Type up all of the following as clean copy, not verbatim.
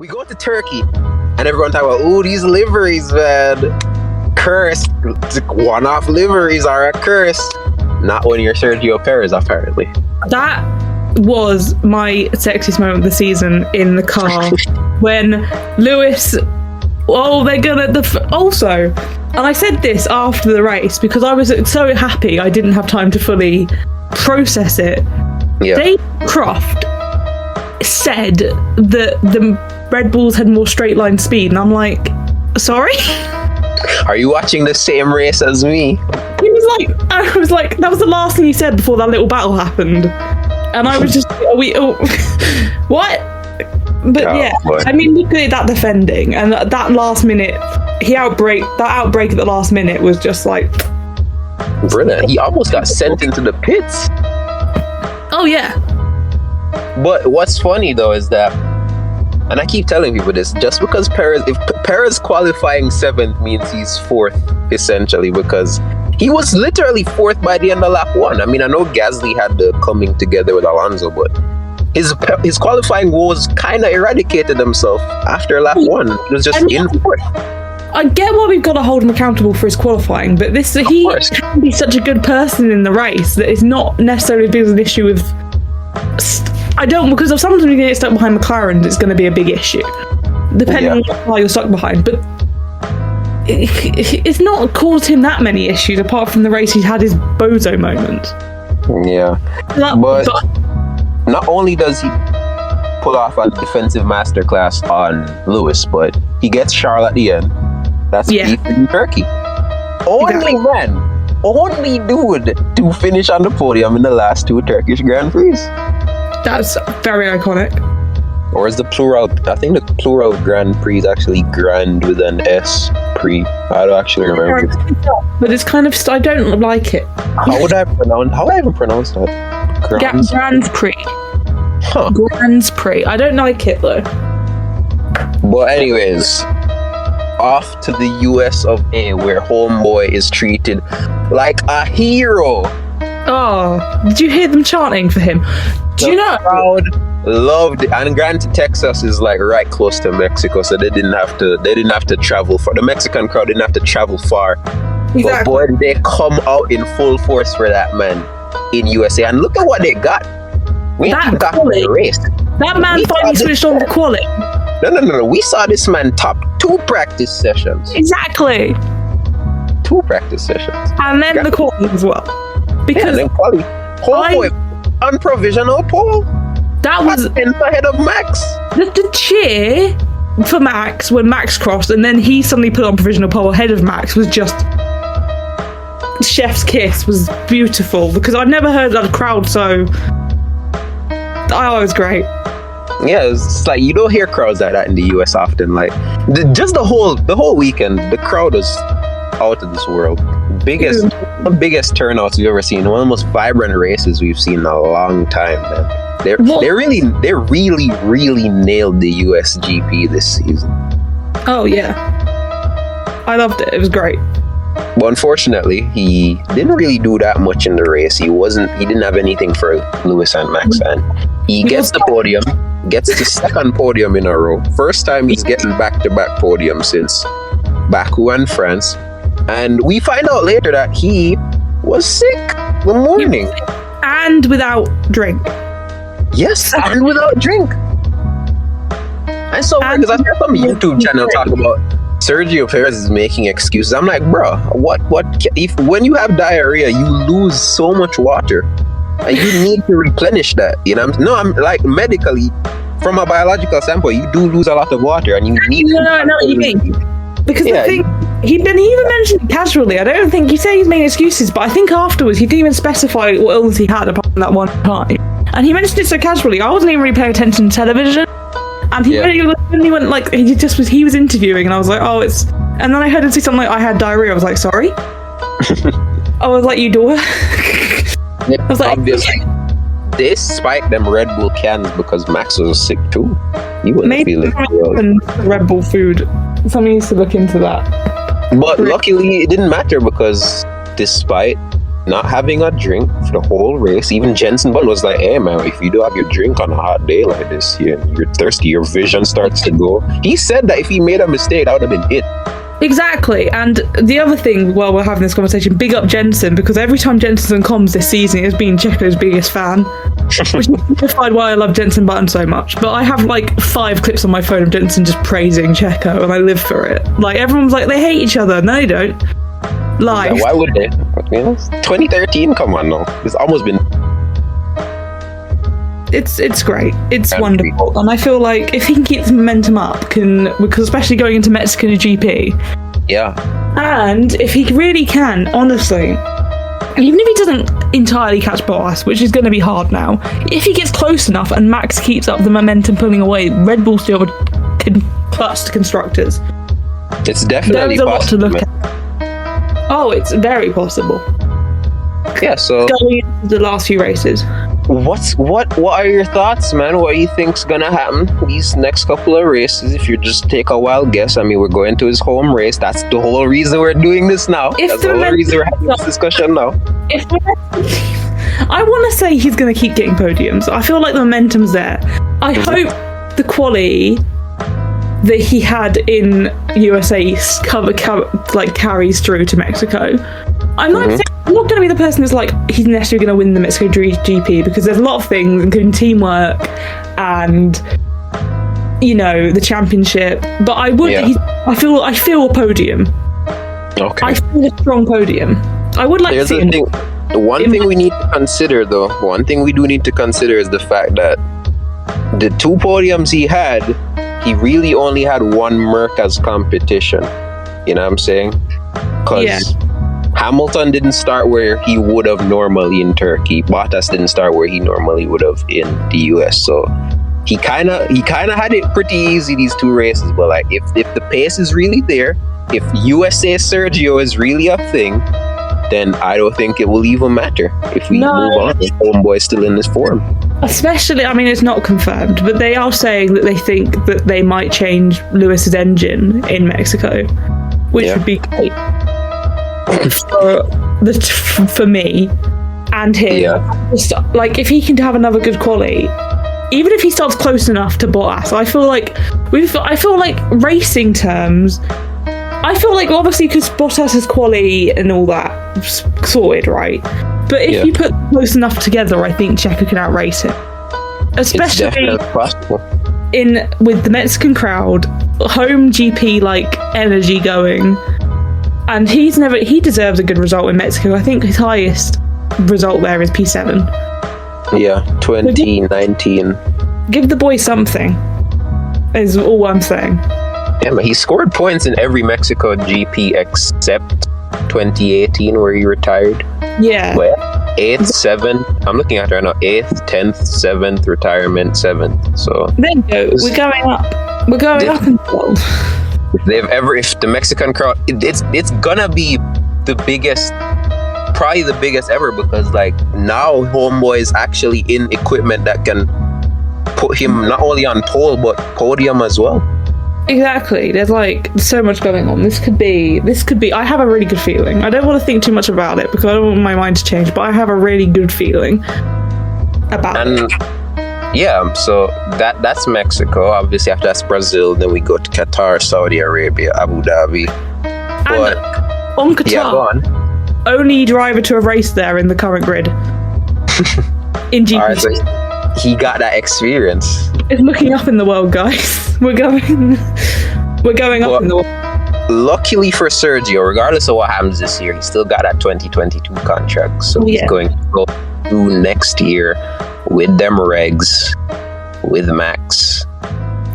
We go to Turkey, and everyone talk about, ooh, these liveries, man. Cursed. One-off liveries are a curse. Not when you're Sergio Perez, apparently. That was my sexiest moment of the season in the car when Lewis. Oh, they're gonna. Also, and I said this after the race because I was so happy I didn't have time to fully process it. Yeah. Dave Croft said that the Red Bulls had more straight line speed, and I'm like, sorry? Are you watching the same race as me? I was like, that was the last thing he said before that little battle happened. And I was just, what? But yeah, boy. I mean, look at that defending, and that last minute, that outbreak at the last minute was just like... Brilliant. He almost got sent into the pits. Oh, yeah. But what's funny, though, is that, and I keep telling people this, just because if Perez qualifying 7th means he's 4th, essentially, because he was literally 4th by the end of lap 1. I mean, I know Gasly had the coming together with Alonso, but his qualifying woes kind of eradicated himself after lap 1. It was just in 4th. I get why we've got to hold him accountable for his qualifying, but he can be such a good person in the race that it's not necessarily because of an issue with... because if sometimes when you get stuck behind McLaren, it's going to be a big issue, depending on how you're stuck behind. But it's not caused him that many issues, apart from the race he's had his bozo moment. Yeah. But not only does he pull off a defensive masterclass on Lewis, but he gets Charley at the end. That's beef in Turkey. Only dude to finish on the podium in the last 2 Turkish Grand Prix. That's very iconic. Or is the plural? I think the plural Grand Prix is actually Grand with an S. Prix. I don't actually remember. But it's kind of. I don't like it. How would I even pronounce that? Grand Prix. Huh. Grand Prix. I don't like it though. But anyways, off to the US of A, where homeboy is treated like a hero. Oh, did you hear them chanting for him? Do you know? The crowd loved it. And granted, Texas is like right close to Mexico, so they didn't have to travel far. The Mexican crowd didn't have to travel far. Exactly. But boy, they come out in full force for that man in USA. And look at what they got. We got the race. That man finally switched on the quality. No. We saw this man top 2 practice sessions. Exactly. 2 practice sessions. And then the quality as well. Because then quality. On provisional pole. That was ahead of Max. The cheer for Max when Max crossed, and then he suddenly put on provisional pole ahead of Max was just chef's kiss. Was beautiful because I've never heard that crowd so. Oh, it was great. Yeah, it's like you don't hear crowds like that in the US often. Like just the whole weekend, the crowd was out of this world. Biggest turnouts we've ever seen. One of the most vibrant races we've seen in a long time, man. They really nailed the US GP this season. Oh yeah, I loved it. It was great. But unfortunately, he didn't really do that much in the race. He didn't have anything for Lewis and Max, and he gets the podium, gets the 2nd podium in a row. First time he's getting back-to-back podium since Baku and France. And we find out later that he was sick the morning. And without drink. Yes, and without drink. And so weird, because I saw some YouTube channel talk about Sergio Perez is making excuses. I'm like, bro, when you have diarrhea, you lose so much water. And you need to replenish that. You know, I'm like medically, from a biological standpoint, you do lose a lot of water, and you need. No, I know what you mean. Because the thing, he even mentioned it casually. I don't think he said he's making excuses, but I think afterwards he didn't even specify what illness he had apart from that one time. And he mentioned it so casually. I wasn't even really paying attention to television. And he went like he was interviewing, and I was like, oh, it's. And then I heard him say something like, I had diarrhea. I was like, sorry. I was like, you do it. I was like, obviously, they spiked them Red Bull cans because Max was sick too. He wouldn't feel it. Red Bull food. Somebody needs to look into that. But luckily, it didn't matter because despite not having a drink for the whole race. Even Jenson Button was like, hey man, if you do have your drink on a hot day like this, you're thirsty, your vision starts to go. He said that if he made a mistake, that would have been it. Exactly. And the other thing, while we're having this conversation, big up Jensen, because every time Jensen comes this season, he has been Checo's biggest fan. Which is why I love Jenson Button so much. But I have like 5 clips on my phone of Jensen just praising Checo, and I live for it. Like, everyone's like, they hate each other. No, they don't. Lies. Yeah, why would they? 2013, come on now. It's almost been... It's great. It's wonderful. And I feel like if he can keep the momentum up, because especially going into Mexico GP. Yeah. And if he really can, honestly, even if he doesn't entirely catch Bottas, which is going to be hard now, if he gets close enough and Max keeps up the momentum pulling away, Red Bull still can clutch the constructors. It's definitely There's a possible. lot to look at. Oh, it's very possible. Yeah, so going into the last few races. What are your thoughts, man? What do you think's gonna happen these next couple of races? If you just take a wild guess, I mean, we're going to his home race. That's the whole reason we're doing this now. That's the whole reason we're having this discussion now. I want to say he's going to keep getting podiums. I feel like the momentum's there. I hope the quali that he had in USA carries through to Mexico. I'm not going to be the person who's like, he's necessarily going to win the Mexico GP, because there's a lot of things, including teamwork and, you know, the championship. But I would. Yeah. I feel a podium. Okay. I feel a strong podium. I would like to see him. The one thing we need to consider, though, one thing we do need to consider is the fact that the 2 podiums he had, he really only had one Merc as competition. You know what I'm saying? Because Hamilton didn't start where he would have normally in Turkey. Bottas didn't start where he normally would have in the US. So he kind of had it pretty easy these 2 races. But like, if the pace is really there, if USA Sergio is really a thing, then I don't think it will even matter if we move on. The homeboy's still in this form. Especially, I mean, it's not confirmed, but they are saying that they think that they might change Lewis's engine in Mexico, which would be great for me and him. Yeah. Just, like, if he can have another good quali, even if he starts close enough to Bottas, I feel like racing terms. I feel like, obviously, because Bottas has quali and all that sorted, right? But if you put close enough together, I think Checo can outrace him. Especially with the Mexican crowd, home GP like energy going, and he deserves a good result in Mexico. I think his highest result there is P7. Yeah, 2019. Give the boy something, is all I'm saying. Yeah, but he scored points in every Mexico GP except 2018 where he retired. Yeah. But 8th, 7th, I'm looking at it right now, 8th, 10th, 7th, retirement, 7th. So there you go. We're going up. We're going up in the world. If the Mexican crowd, it's gonna be the biggest, probably the biggest ever, because like now homeboy is actually in equipment that can put him not only on pole but podium as well. Exactly. There's like so much going on. This could be. I have a really good feeling. I don't want to think too much about it because I don't want my mind to change. But I have a really good feeling about it. Yeah. So that's Mexico. Obviously, after that's Brazil. Then we go to Qatar, Saudi Arabia, Abu Dhabi. But and on Qatar, yeah, go on. Only driver to have raced there in the current grid in GP. Right, so he got that experience. It's looking up in the world, guys. We're going up in the world. Luckily for Sergio, regardless of what happens this year, he still got that 2022 contract. So he's going to go through next year with them regs, with Max.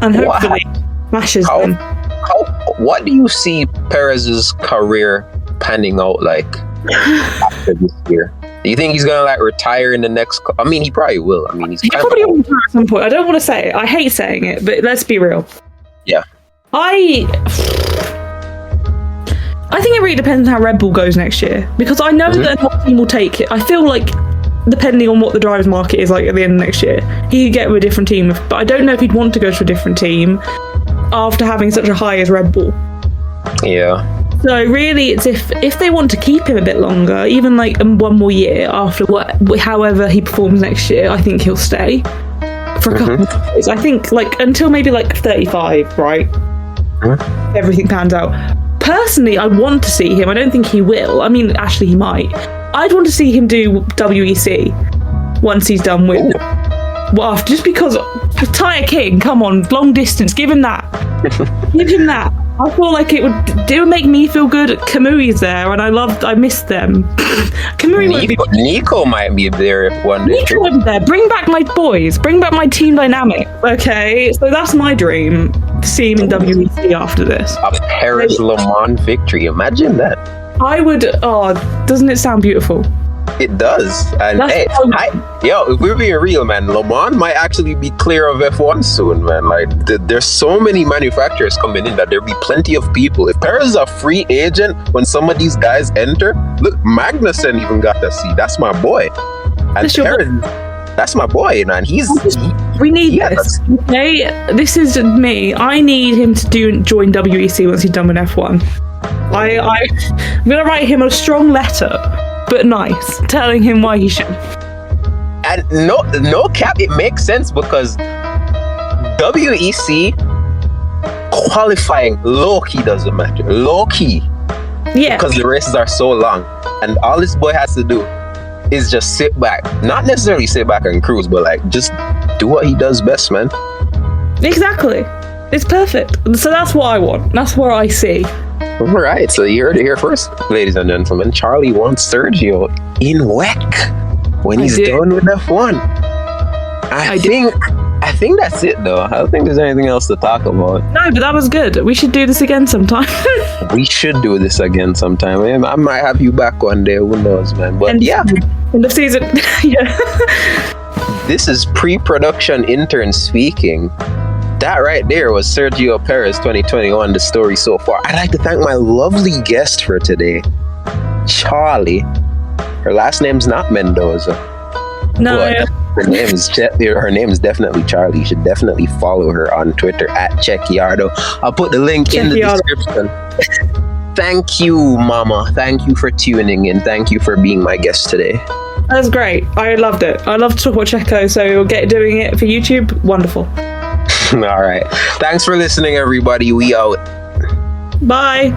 And hopefully smashes them. What do you see Perez's career panning out like after this year? Do you think he's gonna like retire in the next? I mean, he probably will. I mean, he probably will retire at some point. I don't want to say it. I hate saying it, but let's be real. Yeah. I think it really depends on how Red Bull goes next year, because I know that another team will take it. I feel like, depending on what the drivers' market is like at the end of next year, he could get with a different team. But I don't know if he'd want to go to a different team after having such a high as Red Bull. Yeah. So really, it's if they want to keep him a bit longer, even like one more year after however he performs next year, I think he'll stay for a couple of years. I think like until maybe like 35, right? Everything pans out. Personally, I want to see him. I don't think he will. I mean, actually, he might. I'd want to see him do WEC once he's done with. Well, just because Tyre King, come on, long distance, give him that. Give him that. I feel like it would make me feel good. Kamui's there, and I miss them. Kamui Nico might be there if one day. Nico would be there. Bring back my boys. Bring back my team dynamic. Okay, so that's my dream. To see him in WEC after this. A Paris Le Mans victory. Imagine that. I would. Oh, doesn't it sound beautiful? It does. And hey, if we're being real, man, Le Mans might actually be clear of F1 soon, man. Like, there's so many manufacturers coming in that there'll be plenty of people. If Perez is a free agent when some of these guys enter, look, Magnussen even got a seat. That's my boy. And Perez, that's my boy, man. We need this. Okay, this is me. I need him to join WEC once he's done with F1. I'm gonna write him a strong letter, but nice, telling him why he should. And no cap, it makes sense because WEC qualifying low-key doesn't matter. Low-key. Yeah. Because the races are so long. And all this boy has to do is just sit back. Not necessarily sit back and cruise, but like just do what he does best, man. Exactly. It's perfect. So that's what I want. That's what I see. All right, so you heard it here first, ladies and gentlemen. Charley wants Sergio in WEC when he's done with F1. I think that's it, though. I don't think there's anything else to talk about. No, but that was good. We should do this again sometime. We should do this again sometime. I might have you back one day. Who knows, man? But end of season. Yeah. This is pre-production intern speaking. That right there was Sergio Perez 2021, the story so far. I'd like to thank my lovely guest for today, Charley. Her last name's not Mendoza. No. Her name is definitely Charley. You should definitely follow her on Twitter at Checkiardo. I'll put the link in the description. Thank you, Mama. Thank you for tuning in. Thank you for being my guest today. That's great. I loved it. I love to talk about Checo, so we'll doing it for YouTube. Wonderful. All right. Thanks for listening, everybody. We out. Bye.